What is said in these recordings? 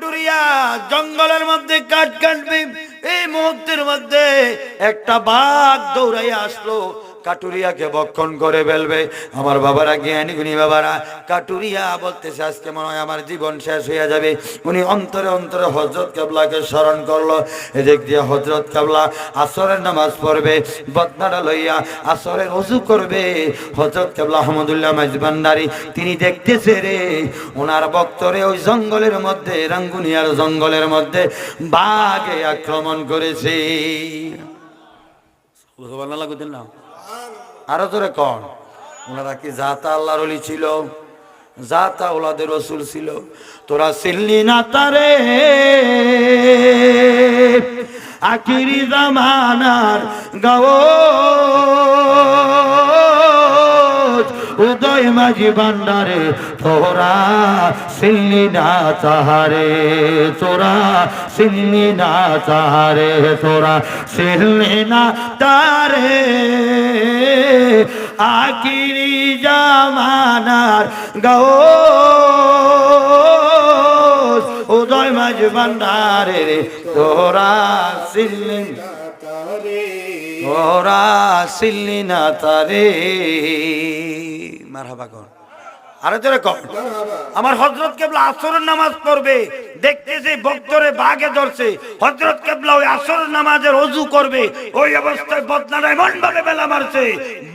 কাটুরিয়া জঙ্গলের মধ্যে কাঠ কাটবে, এই মুহূর্তের মধ্যে একটা বাঘ দৌড়াইয়া আসলো, কাটুরিয়াকে ভক্ষণ করে ফেলবে। আমার বাবারা, জ্ঞানী গুণী বাবারা, কাটুরিয়া বলতেছে আজকে মনে হয় আমার জীবন শেষ হয়ে যাবে। উনি অন্তরে অন্তরে হযরত কেবলাকে স্মরণ করলো। এদিক দিয়ে হযরত কেবলা আসরের নামাজ পড়বে, বদনাটা লইয়া আসরের ওযু করবে। হযরত কেবলা আহমদুল্লাহ মাইজভান্ডারী তিনি দেখতেছে রে, ওনার ভক্তরে ওই জঙ্গলের মধ্যে, রাঙ্গুনিয়ার জঙ্গলের মধ্যে বাঘে আক্রমণ করেছে। সুবহানাল্লাহ কইতেন না? আরো জোরে কন। ওনারা কি জাতা আল্লাহর ওলি ছিল? জাতা ওলাদের রসুল ছিল। তোরা চিনলি না তারে, আখিরি জামানার গাওজ উদয় মাঝি ভান্ডারে, তোরা চিনলি না তাহারে, তোরা চিনলি না তাহারে, তোরা চিনলি না তারে, আখিরি জামানার গাওজ উদয় মাঝি ভান্ডারে, তোরা চিনলি না তারে, তোরা চিনলি না তারে। মারহাবা কর, আরে জোরে কর। আমার হযরত কেবলা আসরের নামাজ পড়বে, দেখতেছে ভক্তরে বাঘে ধরছে। হযরত কেবলা ওই আসরের নামাজের ওযু করবে, ওই অবস্থায় বদনাটা এমন ভাবে বেলা মারছে,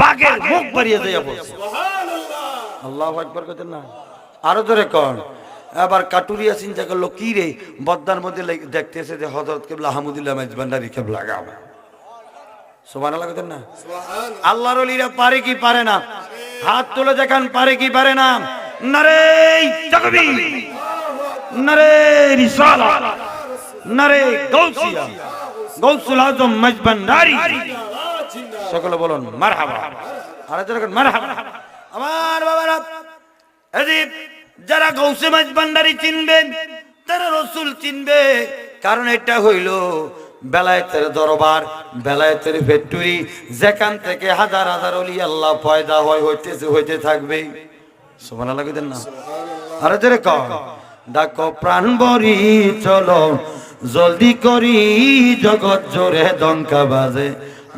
বাঘের মুখ বাড়িয়ে যায় পড়ছে। সুবহানাল্লাহ, আল্লাহু আকবার কইতেন না? আরো জোরে কর। আবার কাটুরিয়া চিন্তা করলো, কি রে, বদনার মধ্যে দেখতেছে যে হযরত কেবলা আহমদুল্লাহ মাইজভান্ডারী কেবলা গাবে। সুবহানাল্লাহ কইতেন না? সুবহানাল্লাহ। আল্লাহর ওলিরা পারে কি পারে না? হাত তুলে দেখান, পারে কি পারে না? নারে তাকবীর, নারে রিসালাত, নারে গাউসিয়া, গাউসুল আজম মাইজভান্ডারী। সকলে বলুন মারহাবা। আরে যখন মারহাবা। আমার বাবারা, এই যারা গাউসে মাইজভান্ডারী চিনবেন তারা রাসূল চিনবে, কারণ এটা হইল বেলায়েতের দরবার, বেলায়েতের ফ্যাক্টরি, যেখান থেকে হাজার হাজার ওলি আল্লাহ পয়দা হয়, হইতে থাকবে। সুবহানাল্লাহ কইতেন না? আরে জোরে কর। ডাকো প্রাণ ভরি চলো, জলদি করি, জগৎ জোরে ডঙ্কা বাজে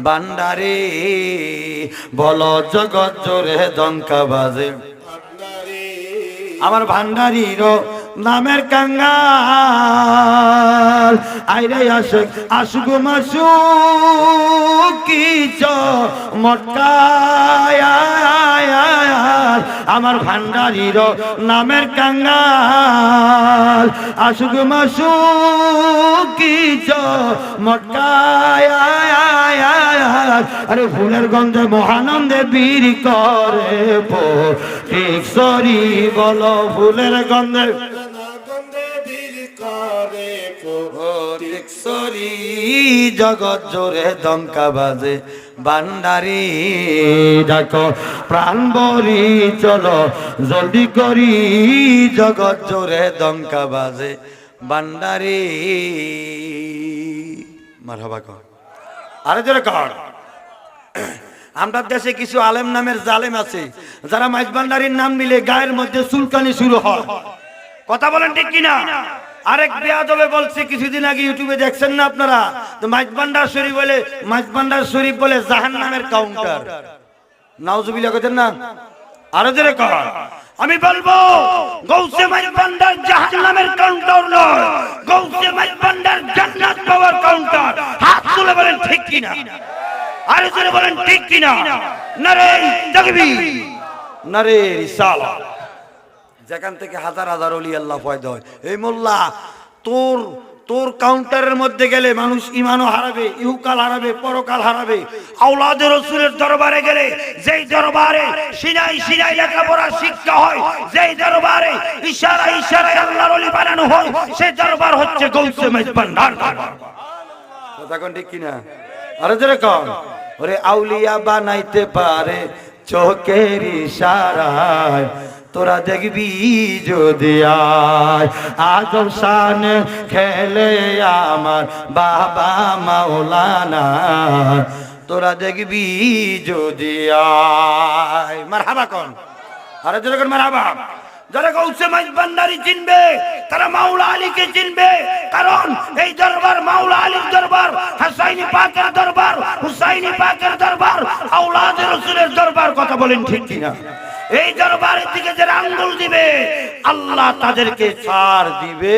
ভান্ডারে, বলো জগৎ জোরে ডঙ্কা বাজে। আমার ভান্ডারীর নামের কাঙ্গাল, আইরে আসুক আসুক মাসু কি মটকায়, আমার ভান্ডারীর নামের কাঙ্গাল, আসুক মাসু কি মটকায়। আরে ফুলের গন্ধে মহানন্দে বীর করে ঠিক সরি, বলো ফুলের গন্ধে সরি, জগৎ জোরে ডঙ্কা বাজে ভান্ডারী, ডাকো প্রাণ ভরি চলো, জলদি করি, জগৎ জোরে ডঙ্কা বাজে ভান্ডারী। মারহাবা কর, আরে জোরে কর। আমরা দেশে কিছু আলেম নামের জালেম আছে, যারা মাইজভান্ডারীর নাম নিলে গায়ের মধ্যে চুলকানি শুরু হয়। কথা বলেন ঠিক কিনা? আরেক বেয়াদবে বলছে কিছুদিন আগে, ইউটিউবে দেখছেন না আপনারা, তো মাইজভান্ডার শরীফ বলে, মাইজভান্ডার শরীফ বলে জাহান্নামের কাউন্টার। নাউজুবিল্লাহ কইতেন না? আরো জোরে কর। আমি বলবো গৌসে মাইজভান্ডার জাহান্নামের কাউন্টার নয়, গৌসে মাইজভান্ডার জান্নাত পাওয়ার কাউন্টার। হাত তুলে বলেন ঠিক কিনা? আরো জোরে বলেন ঠিক কিনা? নারে তাকবীর, নারে রিসালাত। যেখান থেকে হাজার হাজার ওলি আল্লাহ পয়দা হয়। এই মোল্লা, তোর কাউন্টারের মধ্যে গেলে মানুষ ইমানও হারাবে, ইহকাল হারাবে, পরকাল হারাবে। আওলাদে রাসূলের দরবারে গেলে, যেই দরবারে সিনাই সিনাই লেখাপড়া শিক্ষা হয়, যেই দরবারে ইশারায় ইশারায় আল্লাহর ওলি বানানো হয়, সেই দরবার হচ্ছে গৌসে মাইজভান্ডার দরবার। কথা কোন ঠিক কিনা? আরে জোরে কর। ওরে আউলিয়া বানাইতে পারে চোখের ইশারায়, তোরা দেখবি যদি আয় আজম শান খেলে আমার বাবা মাওলানা, তোরা দেখবি যদি আয়। মারহাবা কোন? আরে জোরে কোন মারহাবা। যারা গৌসে মাইজভান্ডারী চিনবে তারা মাওলা আলীকে চিনবে, কারণ এই দরবার মাওলা আলীর দরবার, হুসাইনি পাকের দরবার, হুসাইনি পাকের দরবার, আওলাদে রাসূলের দরবার। কথা বলেন ঠিক কিনা? এই দরবারের দিকে যারা আঙ্গুল দিবে আল্লাহ তাদেরকে ছাড় দিবে।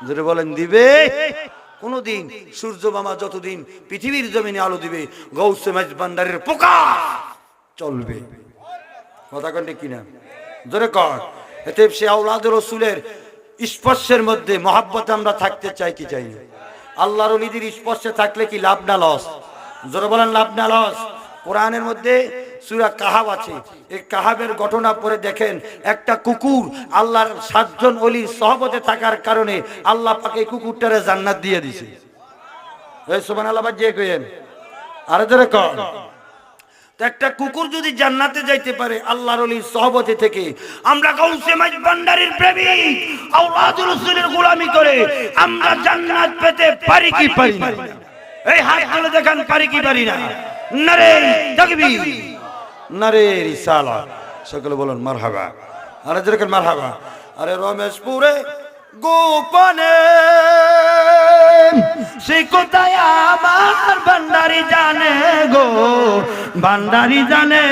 যারা বলেন দিবে, কোনদিন সূর্য মামা যতদিন পৃথিবীর জমিনে আলো দিবে গৌসে মাইজভান্ডারীর পোকা চলবে। কথা কোন ঠিক কিনা? জোরে কর। এতে সে আওলাদে রাসূলের স্পর্শের মধ্যে মহাব্বতে আমরা থাকতে চাই কি চাই না? আল্লাহর ওলিদের স্পর্শে থাকলে কি লাভ না লস? জোরে বলেন লাভ না লস? কোরআনের মধ্যে সূরা কাহাব আছে, এই কাহাবের ঘটনা পড়ে দেখেন, একটা কুকুর আল্লাহর 7 জন ওলির সহবতে থাকার কারণে আল্লাহ পাক এই কুকুরটারে জান্নাত দিয়ে দিয়েছে। এই সুবহানাল্লাহ বাজিয়ে কইেন আরে জোরে কর। তো একটা কুকুর যদি জান্নাতে যাইতে পারে আল্লাহর ওলির সহবতে থেকে, আমরা গৌসে মাইজভান্ডারীর প্রেমিক আওলাদুর রাসূলের গোলামি করে আমরা জান্নাত পেতে পারি কি পারি না? এই হাত তুলে দেখান, পারি কি পারি না? নারে তাকবীর, নারে রিসালাত। সকলে বলুন মারহাবা। আরে যেরকম মারহাবা। আরে রমেশপুরে গোপনে সে কোথায় আমার ভান্ডারী জানে গো, ভান্ডারী জানে।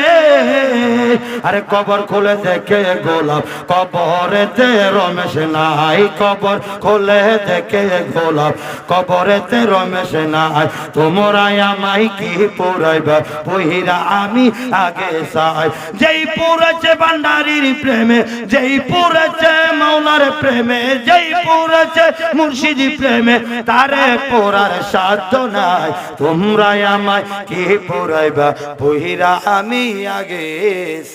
আরে কবর খুলে দেখে গোলাপ, কবরেতে রমেশ নাই। কবর খুলে দেখে গোলাপ, কবরেতে রমেশ নাই। তোমরা আমায় কি পুরাইবা পহিরা আমি আগে চাই। যেই পুরেছে ভান্ডারীর প্রেমে, যেই পুরেছে মাওলার প্রেমে, যেই পুরেছে মুর্শিদি প্রেমে, তারে পোড়ার সাধ্য নাই। তোমরা আমায় কি পুরাইবা পহিরা আমি আগে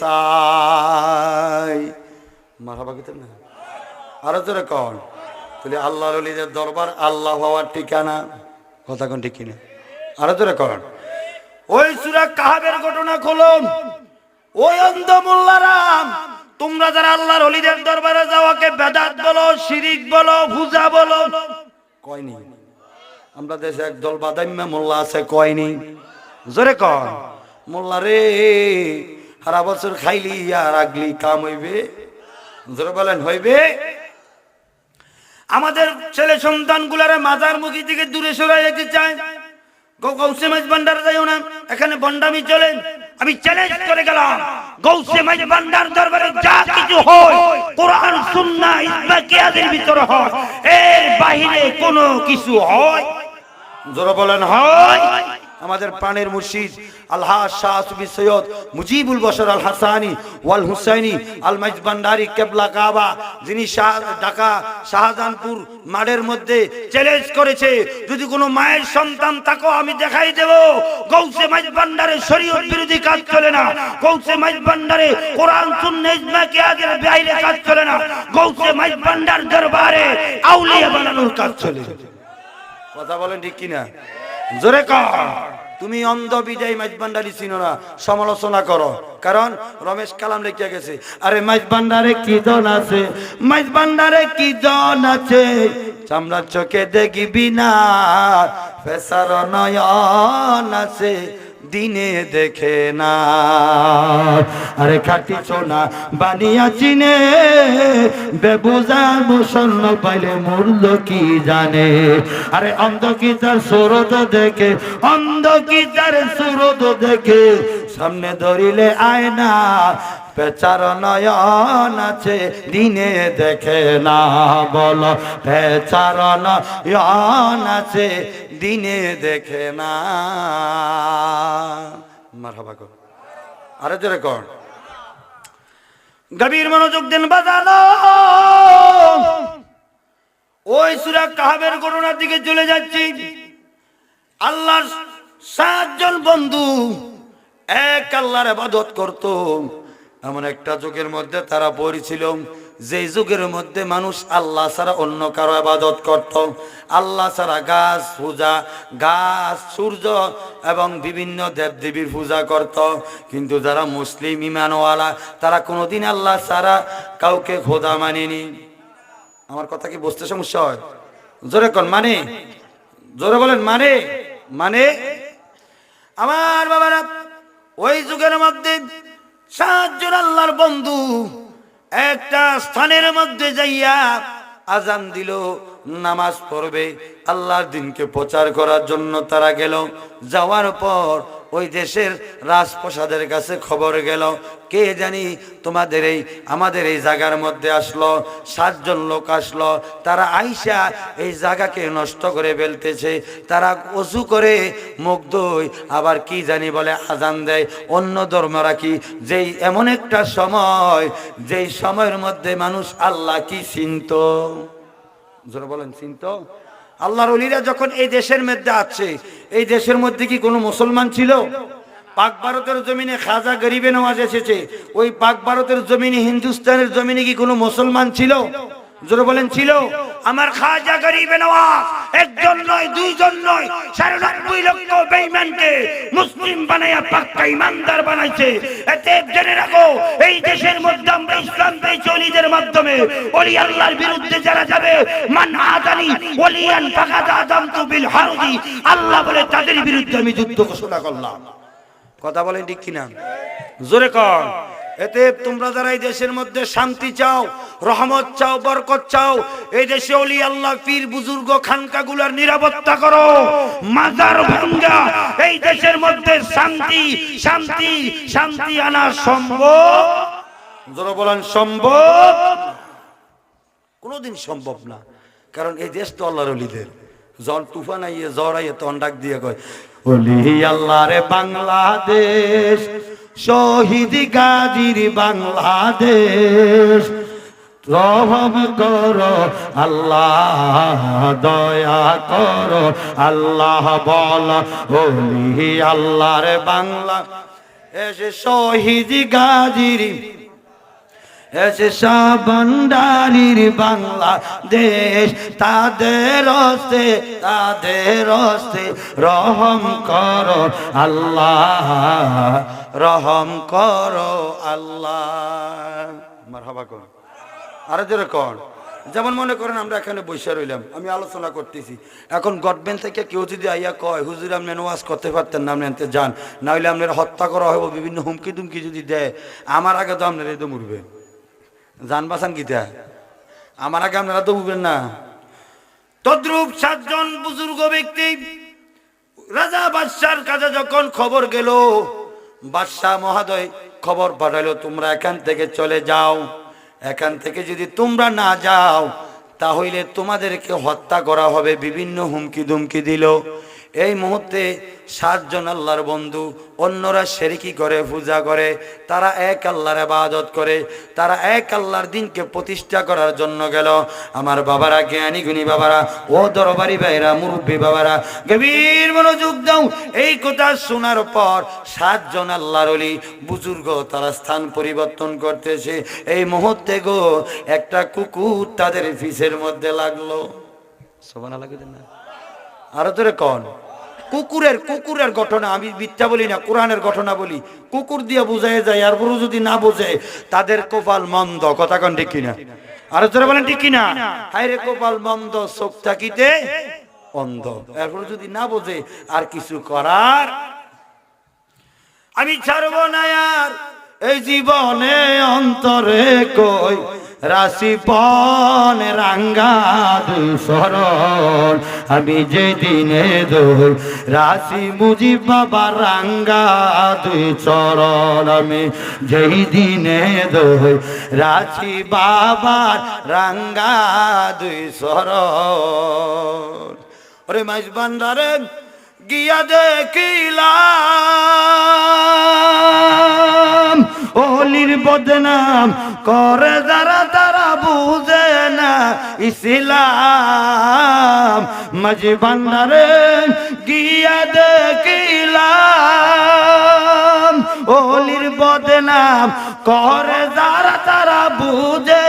চাই। মারহাবা কইতেন না? আরো জোরে কর। তাহলে আল্লাহর ওলিদের দরবার আল্লাহ হওয়ার ঠিকানা। কথা কোন ঠিক কিনা? আরো জোরে কর। ওই সূরা কাহাবের ঘটনা খোলো। ওই অন্ধ মোল্লারাম, তোমরা যারা আল্লাহর ওলিদের দরবারে যাওয়াকে বেদাত বলো, শিরিক বলো, পূজা বলো, কয়নি? আমরা দেশে একদল বাদাইম্মা মোল্লা আছে, কয়নি? জোরে কর। মোল্লা রে, সারা বছর খাইলি আর আগলি কাম হইবে? জোরে বলেন হইবে? আমাদের ছেলে সন্তান গুলারে মাজার মুখী থেকে দূরে সরাই যেতে চায়। গৌসে মাইজভান্ডারে যাইও না, এখানে বন্ডামি চলে। আমি চ্যালেঞ্জ করে গেলাম, গৌসে মাইজভান্ডার দরবারে যা কিছু হয় কোরআন সুন্নাহ ইজমা কিয়াসের ভিতরে হয়, এর বাইরে কোনো কিছু হয়? জোরে বলেন হয়? আমাদের প্রাণের মুর্শিদ আলহাজ শাহ সুফি সৈয়দ মুজিবুল বশর আল হাসানি ওয়াল হুসাইনি আল মাইজভান্ডারী কেবলা কাবা, যিনি ঢাকা শাহজাহানপুর মাঠের মধ্যে চ্যালেঞ্জ করেছে, যদি কোনো মায়ের সন্তান থাকো আমি দেখাই দেব গৌসে মাইজভান্ডারে শরীয়ত বিরোধী কাজ চলে না, গৌসে মাইজভান্ডারে কোরআন সুন্নাহ ইজমা কিয়াসের বাইরে কাজ চলে না, গৌসে মাইজভান্ডার দরবারে আউলিয়া বানানোর কাজ চলে। কথা বলেন ঠিক কিনা? জোরে কর। তুমি অন্ধ বিজয় মাইজভান্ডারী চিনো না, সমালোচনা করো, কারণ রমেশ কালাম লেখা গেছে। আরে মাইজভান্ডারে কি জন আছে, মাইজভান্ডারে কি জন আছে, চামড়ার চোখে দেখবি না, ফেসার নয়ন আছে, দিনে দেখে না। আরে খাটি সোনা বানিয়া চিনে, বেবুজা মুসন্ন পাইলে মূল্য কি জানে। আরে অন্ধ কি তার সুরত দেখে, অন্ধ কি তার সুরত দেখে, সামনে ধরিলে আয়না, পেচার নয়ন আছে, দিনে দেখে না। বলো পেচার নয়ন আছে, দিনে দেখে না। মারহাবা কর। আরে জোরে কর। গভীর মনোযোগ দেন বাজানো। ওই সূরা কাহাবের ঘটনার দিকে চলে যাচ্ছি। আল্লাহর 7 জন বন্ধু এক আল্লাহর ইবাদত করত। এমন একটা যুগের মধ্যে তারা পড়েছিল, যে যুগের মধ্যে মানুষ আল্লাহ ছাড়া অন্য কারো ইবাদত করত। আল্লাহ ছাড়া গাছ পূজা, গাছ, সূর্য এবং বিভিন্ন দেবদেবীর পূজা করত। কিন্তু যারা মুসলিম ইমানওয়ালা তারা কোনোদিন আল্লাহ ছাড়া কাউকে খোদা মানেনি। আমার কথা কি বুঝতে সমস্যা হয়? জোরে কোন মানে? জোরে বলেন মানে? মানে আমার বাবারা, ওই যুগের মধ্যে 7 জন আল্লাহর বন্ধু একটা স্থানের মধ্যে যাইয়া আজান দিল, নামাজ পড়বে, আল্লাহর দিনকে প্রচার করার জন্য তারা গেল। যাওয়ার পর ওই দেশের রাজপ্রাসাদের কাছে খবর গেল, কে জানি তোমাদের আমাদের এই জায়গার মধ্যে আসলো, 7 জন লোক আসলো, তারা আইসা এই জায়গাকে নষ্ট করে ফেলতেছে। তারা ওযু করে মুখ ধুই, আবার কি জানি বলে আজান দেয়। অন্য ধর্মরা কি যেই এমন একটা সময়, যেই সময়ের মধ্যে মানুষ আল্লাহ কি চিনত, যারা বলেন চিন্ত, আল্লাহর ওলিরা যখন এই দেশের মধ্যে আছে, এই দেশের মধ্যে কি কোনো মুসলমান ছিল? পাক ভারতের জমিনে খাজা গরিবে নওয়াজ এসেছে, ওই পাক ভারতের জমিনে, হিন্দুস্তানের জমিনে কি কোনো মুসলমান ছিল? যারা বলেন ছিল। আমার খাজা গরিবে নওয়াজ একজন নয়, 2 জন নয়, ৯৬ লক্ষ বেঈমানকে মুসলিম বানায়া পাক্কা ইমানদার বানাইছে। এতে জেনে রাখো, এই দেশের মধ্যে আমরা ইসলাম পেয়েছি ওলিদের মাধ্যমে। ওলি আল্লাহর বিরুদ্ধে যারা যাবে, মান আদানি ওলিয়ান ফাকাদ আযামতু বিল হারবি, আল্লাহ বলে তাদের বিরুদ্ধে আমি যুদ্ধ ঘোষণা করলাম। কথা বলেন ঠিক কিনা? জোরে কর। এতে তোমরা যারা এই দেশের মধ্যে শান্তি চাও, রহমত চাও, বরকত চাও, এই দেশে ওলি আল্লাহ পীর বুজুর্গ খানকাগুলোর নিরাপত্তা করো, মাজার ভাঙ্গা এই দেশের মধ্যে শান্তি শান্তি শান্তি আনা সম্ভব? যারা বলেন সম্ভব? কোনোদিন সম্ভব না, কারণ এই দেশ তো আল্লাহর ওলিদের। জন তুফান আইয়ে জ্বর আইয়ে তখন ডাক দিয়ে কয়, ওলি আল্লাহরে বাংলাদেশ, শহীদ গাজীর বাংলাদেশ, রহম করো আল্লাহ, দয়া করো আল্লাহ, বল ওলি আল্লাহর বাংলা এসে শহীদ গাজীর, এসে শাহবান্ডারির বাংলাদেশ, তাদের হস্তে রহম করো আল্লাহ, রহম করো আল্লাহ। মারহাবা কর, আরো জোরে কর। যেমন মনে করেন আমরা এখানে বসে রইলাম, আমি আলোচনা করতেছি, এখন গভর্নমেন্ট থেকে কেউ যদি আইয়া কয়, হুজুর আপনি ওয়াজ করতে পারতেন না, আপনি আনতে যান, না হলে আপনার হত্যা করা হবে, বিভিন্ন হুমকি দুমকি যদি দেয়, আমার আগে তো আপনার এই তো মরবে, জান বাঁচান কিতা, আমার আগে আপনারা তো বুঝবেন না। তদ্রূপ 7 জন বুজুর্গ ব্যক্তি রাজা বাদশার কাছে যখন খবর গেল, বাদশাহ মহোদয় খবর পাঠালো, তোমরা এখান থেকে চলে যাও, এখান থেকে যদি তোমরা না যাও তাহলে তোমাদেরকে হত্যা করা হবে, বিভিন্ন হুমকি দুমকি দিল। এই মুহূর্তে 7 জন আল্লাহর বন্ধু, অন্যরা শিরকি করে, পূজা করে, তারা এক আল্লাহর ইবাদত করে, তারা এক আল্লাহর দিনকে প্রতিষ্ঠা করার জন্য গেল। আমার বাবারা, জ্ঞানী গুণী বাবারা, ও দরবারি ভাইরা, মুরব্বী বাবারা, গভীর মনোযোগ দাও। এই কথা শোনার পর 7 জন আল্লাহর ওলি বুজুর্গ তারা স্থান পরিবর্তন করতেছে। এই মুহূর্তে গো একটা কুকুর তাদের পিছের মধ্যে লাগলো। সুবহানাল্লাহ না, আরো তোরে কন, কুকুরের ঘটনা, আমি মিথ্যা বলি না, কোরআনের ঘটনা বলি। কুকুর দিয়ে বুঝাই যায়, আর বড় যদি না বোঝে তাদের কপাল মন্দ। কথা কন ঠিক কিনা? আর তোরা বলেন ঠিক কিনা? হায়রে কপাল মন্দ, চোখ থাকিতে অন্ধ। এরপর যদি না বোঝে আর কিছু করার, আমি ছাড়বো না আর এই জীবনে, অন্তরে কই রাশি পন রাঙ্গা দুসরণ, আমি যে দিনে দই রাশি মুজিব বাবা রাঙ্গা দুই চরণ, আমি যেই দিনে দই রাশি বাবার রাঙ্গা দুই চরণ। ওরে মাইজ বান্দারে গিয়া দেখিলাম, ওলির বদনাম করে যারা, তারা বুঝে না ইসলাম। মাঝি ভান্ডারে গিয়া দেখিলাম, ওলির বদনাম করে যারা, তারা বুঝে,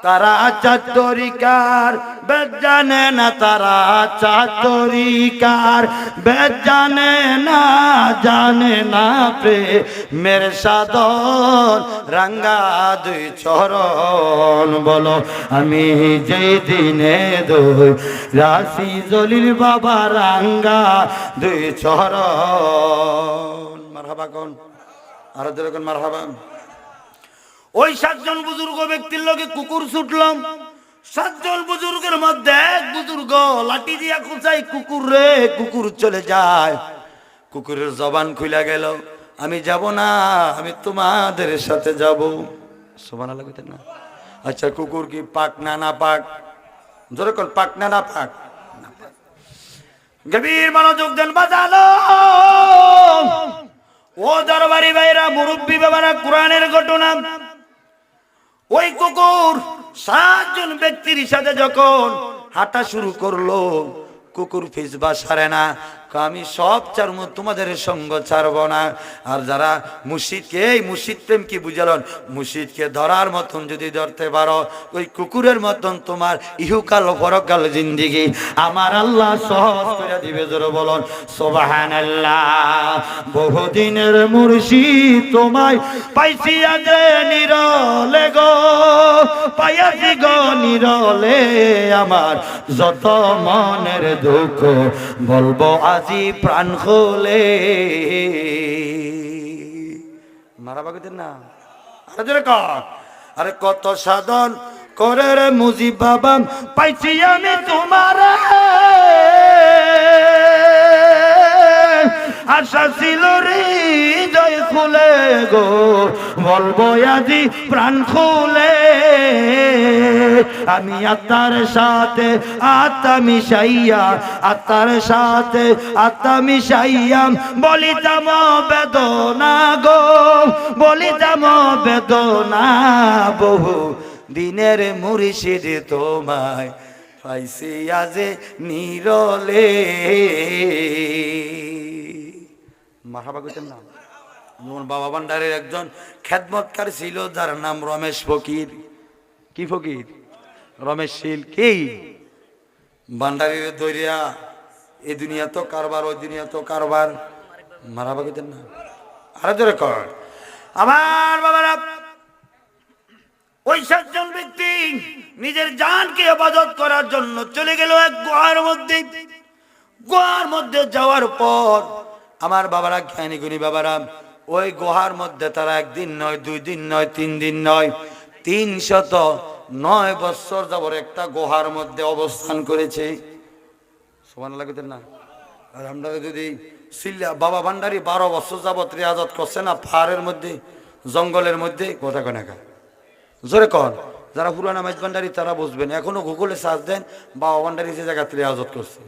তারা চাতরিকার বেদ জানে না, তারা চাতরিকার বেদ জানে না, জানে না প্রেমের সাধন রাঙ্গা দুই চরণ। বলো আমি যেই দিনে দই রাশি জলিল বাবা রাঙ্গা দুই চরণ। মারহাবা কোন, আরো দেখুন মারহাবা। ওই 7 জন বুজুর্গ ব্যক্তির লগে কুকুর ছুটলাম। 7 জন বুজুর্গের মধ্যে এক বুজুর্গ লাঠি দিয়া খুঁচাই, কুকুর রে, কুকুর চলে যায়। কুকুরের জবান খুলে গেল, আমি যাব না, আমি তোমাদের সাথে যাব। সুবহানাল্লাহ কইতেন না? আচ্ছা কুকুর কি পাক না না পাক? জোরে কোন পাক না না পাক? গভীর মনোযোগ দেন বাজালো। ও দরবারি ভাইরা, মুরব্বী বাবারা, কোরআনের ঘটনা। ওই কুকুর 7 জন ব্যক্তির সাথে যখন হাঁটা শুরু করলো, কুকুর ফিসবা সারে না, আমি সব ছাড়বো, তোমাদের সঙ্গ ছাড়বো না। আর যারা মুর্শিদকে, এই মুর্শিদ প্রেম কি বুঝালেন, মুর্শিদকে ধরার মতন যদি ধরতে পারো, ওই কুকুরের মতন তোমার ইহুকাল পরকাল জিন্দিগি আমার আল্লাহ সহজ করে দিবে। জোরে বলুন সুবহানাল্লাহ। বহুদিনের মুর্শিদ তোমায় পাইছি আজ নিরলে গো, পাইছি গো নিরলে, আমার যত মনের দুঃখ বলবো আজি প্রাণ খোলে। মারা বাগিতেন না? আরে কত সাধন করে রে মুজিব বাবা, পাইছি আমি তোমার, আশা ছিল হৃদয় খুলে গো, বলবো আজি প্রাণ খুলে। আমি আত্মার সাথে আত্মা মিশাইয়া, আত্মার সাথে আত্মা মিশাইয়া বলিতাম বেদনা গো, বলিতাম বেদনা। বহু দিনের মুর্শিদ তোমায় পাইছি আজে নিরলে। মারহাবা কইতেন না? বাবা ভান্ডারের একজন খেদমতকার ছিল, যার নাম রমেশ ফকির। কি ফকির? রমেশ শীল। কি ভান্ডারের দরিয়া, এই দুনিয়া তো কারবার, ওই দুনিয়া তো কারবার। মারহাবা কইতেন না? আরে জোরে কর। আমার বাবারা, ওই 7 জন ব্যক্তি নিজের জানকে ইবাদত করার জন্য চলে গেল এক গুহার মধ্যে। গুহার মধ্যে যাওয়ার পর আমার বাবারা, জ্ঞানী গুণী বাবারা, ওই গুহার মধ্যে তারা 1 দিন নয়, 2 দিন নয়, 3 দিন নয়, 309 বছর যাবত একটা গুহার মধ্যে অবস্থান করেছে। সুবহানাল্লাহ কইতেন না? আর আমরা যদি সিল্লা বাবা ভান্ডারী 12 বছর যাবত রিয়াজত করছে না, পাহাড়ের মধ্যে, জঙ্গলের মধ্যে। কথা কয় না কা? জোরে কর। যারা পুরানা মাইজ ভান্ডারী তারা বুঝবেন। এখনো গুগলে সার্চ দেন, বাবা ভান্ডারী যে জায়গাতে রিয়াজত করছে,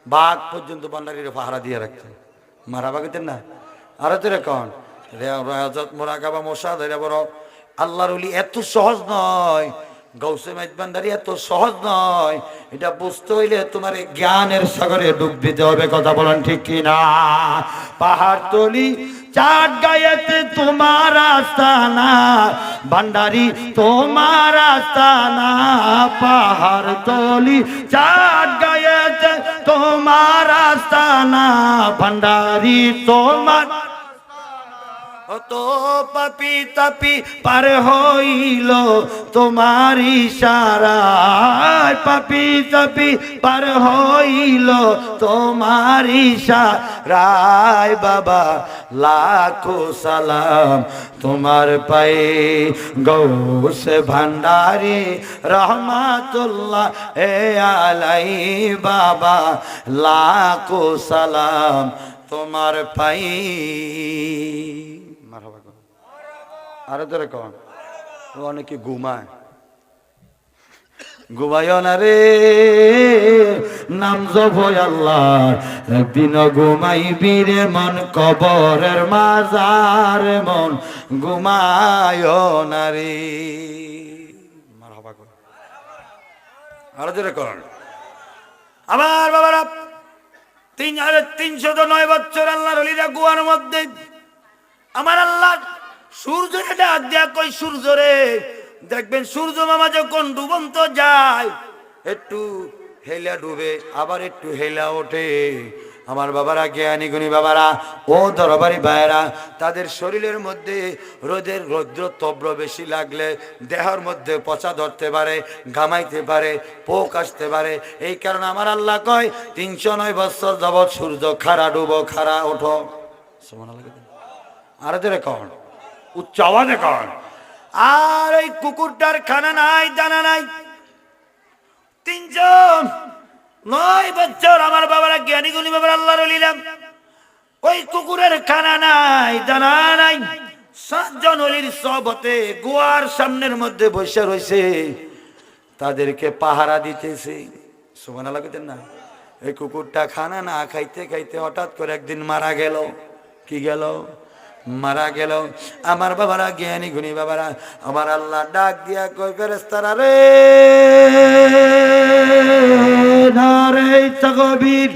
বাঘ পর্যন্ত ভান্ডারীর পাহারা দিয়ে রাখছে। মারা বাগিতেন না? আরে তোরে কন রিয়াজত মোরাকাবা মশা ধরে বড় আল্লাহর ওলি এত সহজ নয়। গৌসে মাইজ ভান্ডারী এত সহজ নয়। এটা বুঝতে হইলে তোমার জ্ঞানের সাগরে ডুব দিতে হবে। কথা বলেন ঠিক কিনা? পাহাড় তলি চাট গায়েতে তোমার আস্তানা, ভান্ডারী তোমার আস্তানা। পাহাড় তলি চাট গায়েতে তোমার আস্তানা, ভান্ডারী তোমার। তো পাপি তাপি পার হইল তোমার ইশারায়, পাপি তাপি পার হইল তোমার ইশারায়। বাবা লাখো সালাম তোমার পায়ে, গৌসে ভান্ডারী রহমাতুল্লাহ আলাই। বাবা লাখো সালাম তোমার পাই। আরে তোরে কন, অনেকে ঘুমায়, ঘুমায় না রে, নাম জপয় আল্লাহর, একদিন ঘুমাইবি রে মন, কবরের মাজার মন ঘুমায় না রে। আরে তোরে কন। আমার বাবারা, 309 বছর আল্লাহর ওলিরা গুহার মধ্যে। আমার আল্লাহ সূর্যের ডাক দেয়া কই, সূর্য রে, দেখবেন সূর্য মামা যখন ডুবন্ত যায়, একটু হেলা ডুবে, আবার একটু হেলা ওঠে। আমার বাবারা, জ্ঞানী গুণী বাবারা, ও দরবারি ভাইয়েরা, তাদের শরীরের মধ্যে রৌদ্র তীব্র বেশি লাগলে দেহের মধ্যে পচা ধরতে পারে, ঘামাইতে পারে, পোক আসতে পারে। এই কারণে আমার আল্লাহ কয় 309 বছর যাবৎ সূর্য খাড়া ডুবো, খাড়া ওঠো। আর ধরে কন, উচ্চ আওয়াজে কন। আর ওই কুকুরটার খানা নাই, দানা নাই। 309 বছর আমার বাবারা জ্ঞানী গুণী বাবার আল্লাহর ওলিলাম, ওই কুকুরের খানা নাই, দানা নাই। 7 জন ওলির সহবতে গোয়ার সামনের মধ্যে বসে রয়েছে, তাদেরকে পাহারা দিতেছে। সুবহানাল্লাহ কইতেন না? এই কুকুরটা খানা না খাইতে খাইতে হঠাৎ করে একদিন মারা গেল। কি গেল? মারা গেল। আমার বাবারা জ্ঞানী গুণী বাবারা, আমার আল্লাহ ডাক দিয়া কই, ফেরেশতারা রে, নারে তাকবীর।